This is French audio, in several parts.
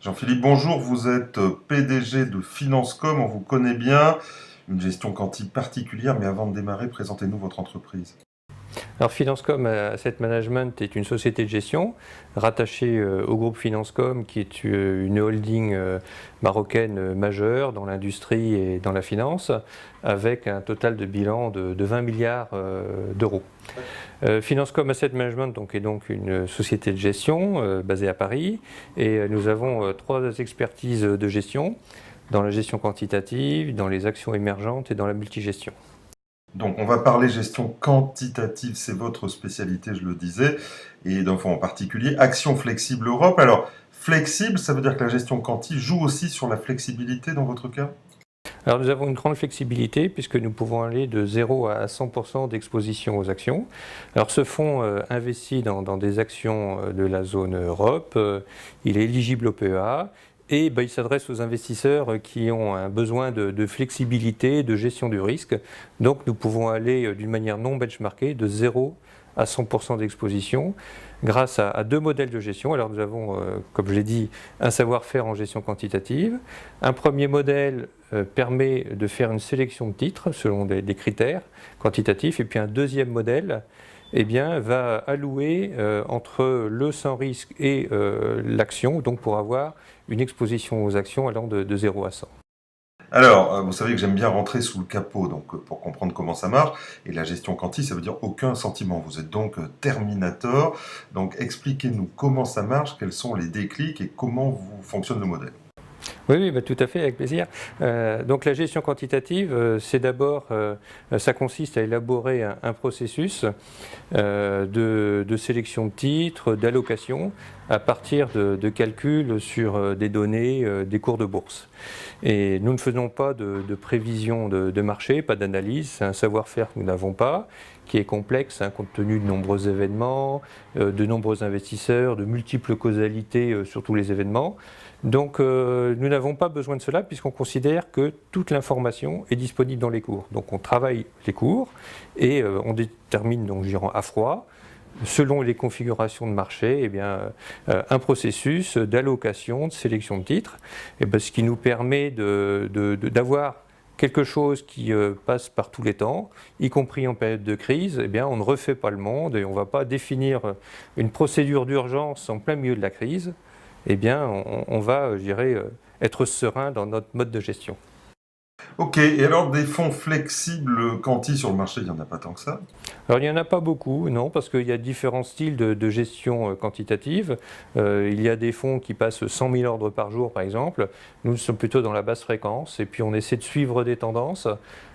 Jean-Philippe, bonjour, vous êtes PDG de Financecom, on vous connaît bien, une gestion quanti particulière, mais avant de démarrer, présentez-nous votre entreprise. Alors Financecom Asset Management est une société de gestion rattachée au groupe Financecom qui est une holding marocaine majeure dans l'industrie et dans la finance avec un total de bilan de 20 milliards d'euros. Financecom Asset Management est donc une société de gestion basée à Paris et nous avons trois expertises de gestion dans la gestion quantitative, dans les actions émergentes et dans la multigestion. Donc on va parler gestion quantitative, c'est votre spécialité, je le disais, et d'un fonds en particulier, Action Flexible Europe. Alors, flexible, ça veut dire que la gestion quanti joue aussi sur la flexibilité dans votre cas? Alors nous avons une grande flexibilité puisque nous pouvons aller de 0 à 100% d'exposition aux actions. Alors ce fonds investit dans des actions de la zone Europe, il est éligible au PEA et il s'adresse aux investisseurs qui ont un besoin de flexibilité, de gestion du risque. Donc nous pouvons aller d'une manière non benchmarkée de 0 à 100% d'exposition grâce à deux modèles de gestion. Alors nous avons, comme je l'ai dit, un savoir-faire en gestion quantitative. Un premier modèle permet de faire une sélection de titres selon des critères quantitatifs et puis un deuxième modèle va allouer entre le sans risque et l'action, donc pour avoir une exposition aux actions allant de 0 à 100. Alors, vous savez que j'aime bien rentrer sous le capot, donc pour comprendre comment ça marche. Et la gestion quanti, ça veut dire aucun sentiment. Vous êtes donc Terminator. Donc, expliquez-nous comment ça marche, quels sont les déclics et comment fonctionne le modèle. Oui, tout à fait, avec plaisir. Donc la gestion quantitative, c'est d'abord, ça consiste à élaborer un processus de sélection de titres, d'allocation, à partir de calculs sur des données, des cours de bourse. Et nous ne faisons pas de prévision de marché, pas d'analyse, c'est un savoir-faire que nous n'avons pas, qui est complexe compte tenu de nombreux événements, de nombreux investisseurs, de multiples causalités sur tous les événements. Donc nous n'avons pas besoin de cela puisqu'on considère que toute l'information est disponible dans les cours. Donc on travaille les cours et on détermine donc à froid, selon les configurations de marché, un processus d'allocation, de sélection de titres, ce qui nous permet d'avoir quelque chose qui passe par tous les temps, y compris en période de crise. On ne refait pas le monde et on ne va pas définir une procédure d'urgence en plein milieu de la crise. On va, je dirais, être serein dans notre mode de gestion. Ok, et alors des fonds flexibles quanti sur le marché, il n'y en a pas tant que ça? Alors il n'y en a pas beaucoup, non, parce qu'il y a différents styles de gestion quantitative. Il y a des fonds qui passent 100 000 ordres par jour, par exemple. Nous sommes plutôt dans la basse fréquence, et puis on essaie de suivre des tendances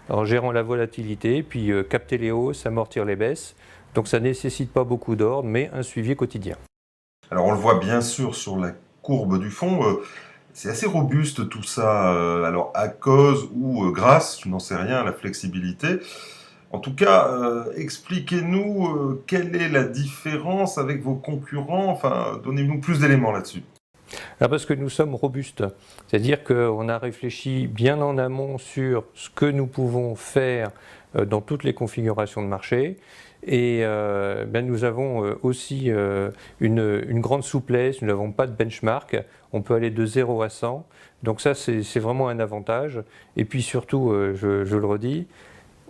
en gérant la volatilité, puis capter les hausses, amortir les baisses. Donc ça ne nécessite pas beaucoup d'ordres, mais un suivi quotidien. Alors on le voit bien sûr sur la courbe du fond, c'est assez robuste tout ça, alors à cause ou grâce, je n'en sais rien, à la flexibilité. En tout cas, expliquez-nous quelle est la différence avec vos concurrents, enfin donnez-nous plus d'éléments là-dessus. Parce que nous sommes robustes, c'est-à-dire qu'on a réfléchi bien en amont sur ce que nous pouvons faire dans toutes les configurations de marché et nous avons aussi une grande souplesse, nous n'avons pas de benchmark, on peut aller de 0 à 100, donc ça c'est vraiment un avantage et puis surtout, je le redis,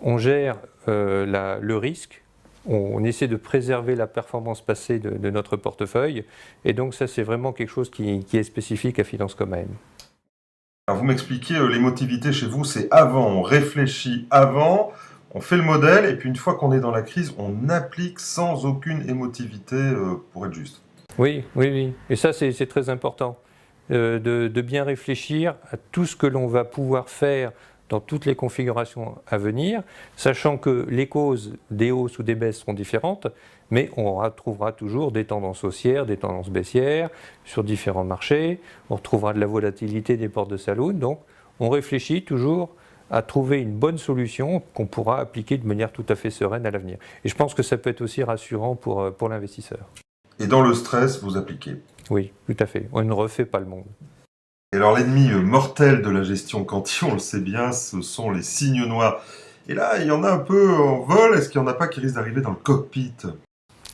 on gère le risque. On essaie de préserver la performance passée de notre portefeuille. Et donc ça, c'est vraiment quelque chose qui est spécifique à Financecom AM. Alors vous m'expliquez, l'émotivité chez vous, c'est avant, on réfléchit avant, on fait le modèle, et puis une fois qu'on est dans la crise, on applique sans aucune émotivité pour être juste. Oui. Et ça, c'est très important. De bien réfléchir à tout ce que l'on va pouvoir faire dans toutes les configurations à venir, sachant que les causes des hausses ou des baisses seront différentes, mais on retrouvera toujours des tendances haussières, des tendances baissières sur différents marchés, on retrouvera de la volatilité des portes de saloon, donc on réfléchit toujours à trouver une bonne solution qu'on pourra appliquer de manière tout à fait sereine à l'avenir. Et je pense que ça peut être aussi rassurant pour l'investisseur. Et dans le stress, vous appliquez. Oui, tout à fait. On ne refait pas le monde. Et alors l'ennemi mortel de la gestion quanti, on le sait bien, ce sont les signes noirs. Et là, il y en a un peu en vol, est-ce qu'il n'y en a pas qui risquent d'arriver dans le cockpit?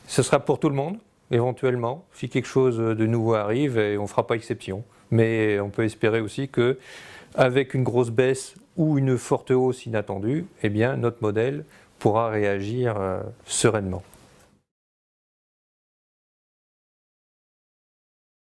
Ce sera pour tout le monde. éventuellement, si quelque chose de nouveau arrive, et on ne fera pas exception. Mais on peut espérer aussi que, avec une grosse baisse ou une forte hausse inattendue, eh bien, notre modèle pourra réagir sereinement.